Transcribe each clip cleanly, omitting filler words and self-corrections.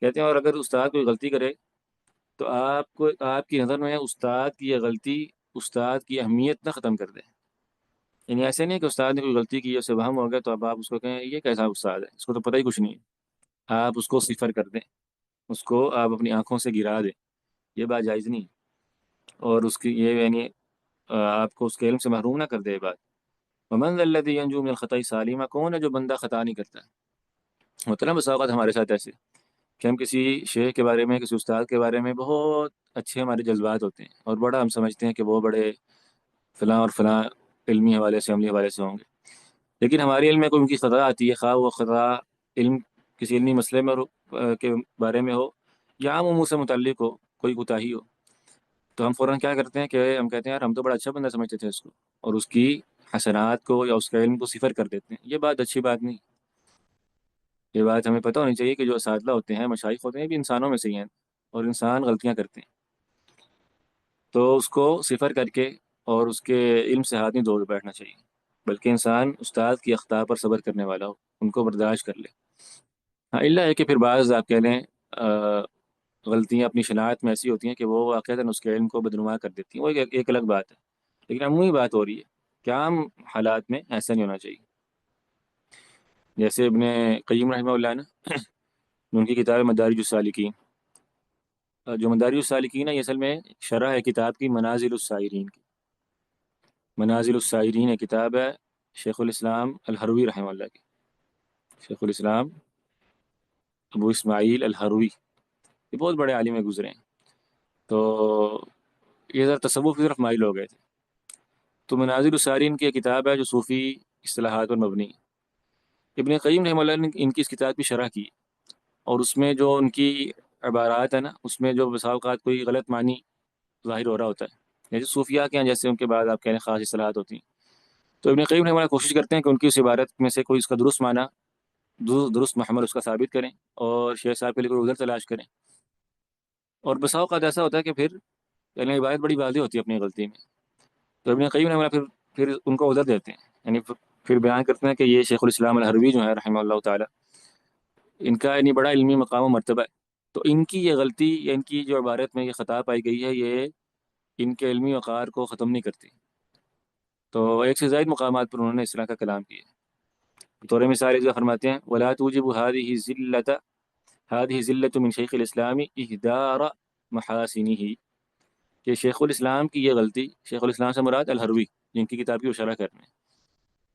کہتے ہیں اور اگر استاد کوئی غلطی کرے تو آپ کی نظر میں استاد کی یہ غلطی استاد کی اہمیت نہ ختم کر دے. یعنی ایسے نہیں کہ استاد نے کوئی غلطی کی اسے وہم ہو گیا تو اب آپ اس کو کہیں یہ کیسا استاد ہے، اس کو تو پتہ ہی کچھ نہیں ہے. آپ اس کو صفر کر دیں، اس کو آپ اپنی آنکھوں سے گرا دیں. یہ بات جائز نہیں. اور اس کی یہ یعنی آپ کو اس کے علم سے محروم نہ کر دے یہ بات. ومن ذا الذی ینجو من الخطأ سالما، کون ہے جو بندہ خطا نہیں کرتا ہے. ہوتا ہے نا بس اوقات ہمارے ساتھ ایسے کہ ہم کسی شیخ کے بارے میں، کسی استاد کے بارے میں بہت اچھے ہمارے جذبات ہوتے ہیں اور بڑا ہم سمجھتے ہیں کہ وہ بڑے فلاں اور فلاں علمی حوالے سے، عملی حوالے سے ہوں گے. لیکن ہمارے علم میں کوئی ان کی خطا آتی ہے، خواہ وہ خطا علم کسی علمی مسئلے میں کے بارے میں ہو یا عام امور سے متعلق ہو، کوئی کوتاہی ہو، تو ہم فوراً کیا کرتے ہیں کہ ہم کہتے ہیں یار ہم تو بڑا اچھا بندہ سمجھتے تھے اس کو، اور اس کی حسنات کو یا اس کے علم کو صفر کر دیتے ہیں. یہ بات اچھی بات نہیں. یہ بات ہمیں پتہ ہونی چاہیے کہ جو اساتذہ ہوتے ہیں، مشائخ ہوتے ہیں، یہ بھی انسانوں میں سے ہی ہیں اور انسان غلطیاں کرتے ہیں. تو اس کو صفر کر کے اور اس کے علم سے ہاتھ نہیں دھو کے بیٹھنا چاہیے، بلکہ انسان استاد کی اخطاء پر صبر کرنے والا ہو، ان کو برداشت کر لے. ہاں اللہ ہے کہ پھر بعض آپ کہہ لیں غلطیاں اپنی شناعت میں ایسی ہوتی ہیں کہ وہ واقعتاً اس کے علم کو بدنما کر دیتی ہیں، وہ ایک الگ بات ہے. لیکن عمومی بات ہو رہی ہے کہ عام حالات میں ایسا نہیں ہونا چاہیے. جیسے ابن قیم رحمہ اللہ نے ان کی کتاب مدارج السالکین، جو مدارج السالکین ہے یہ اصل میں شرح ہے کتاب کی منازل السائرین کی. منازل السائرین ہے کتاب ہے شیخ الاسلام الہروی رحمہ اللہ کی. شیخ الاسلام ابو اسماعیل الہروی یہ بہت بڑے عالم گزرے ہیں. تو یہ ذرا تصوف کی طرف مائل ہو گئے تھے. تو منازل السائرین کی ایک کتاب ہے جو صوفی اصطلاحات پر مبنی ہے. ابن قیم رحمہ اللہ نے ان کی اس کتاب کی شرح کی، اور اس میں جو ان کی عبارات ہیں نا، اس میں جو بسا اوقات کوئی غلط معنی ظاہر ہو رہا ہوتا ہے، جیسے صوفیہ کے ہیں، جیسے ان کے بعد آپ کہہ رہے ہیں خاص اصطلاحات ہوتی ہیں. تو ابن قیم رحمہ اللہ کوشش کرتے ہیں کہ ان کی اس عبارت میں سے کوئی اس کا درست معنی، درست محمل اس کا ثابت کریں اور شیخ صاحب کے لیے کوئی ادھر تلاش کریں. اور بسا اوقات ایسا ہوتا ہے کہ پھر یعنی عبارت بڑی واضح ہوتی ہے اپنی غلطی میں، تو ابن قیم رحمہ اللہ پھر ان کو ادھر دیتے ہیں. یعنی پھر بیان کرتے ہیں کہ یہ شیخ الاسلام الہروی جو ہے رحمہ اللہ تعالی، ان کا یعنی بڑا علمی مقام و مرتبہ ہے. تو ان کی یہ غلطی یا ان کی جو عبارت میں یہ خطا پائی گئی ہے، یہ ان کے علمی وقار کو ختم نہیں کرتی. تو ایک سے زائد مقامات پر انہوں نے اس طرح کا کلام کیا. بطور مثال اس کا فرماتے ہیں ولا توجب هذه ذلة من شیخ الاسلام اهدار محاسنه، کہ شیخ الاسلام کی یہ غلطی، شیخ الاسلام سے مراد الہروی جن کی کتاب کی وہ شرح کرنے ہیں،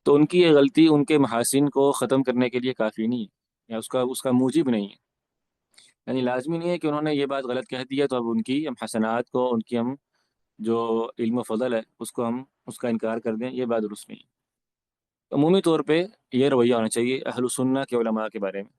تو ان کی یہ غلطی ان کے محاسن کو ختم کرنے کے لیے کافی نہیں ہے، یا اس کا موجب نہیں ہے. یعنی لازمی نہیں ہے کہ انہوں نے یہ بات غلط کہہ دی ہے تو اب ان کی ہم حسنات کو، ان کی ہم جو علم و فضل ہے اس کو ہم اس کا انکار کر دیں. یہ بات درست نہیں ہے. عمومی طور پہ یہ رویہ ہونا چاہیے اہل سنہ کے علماء کے بارے میں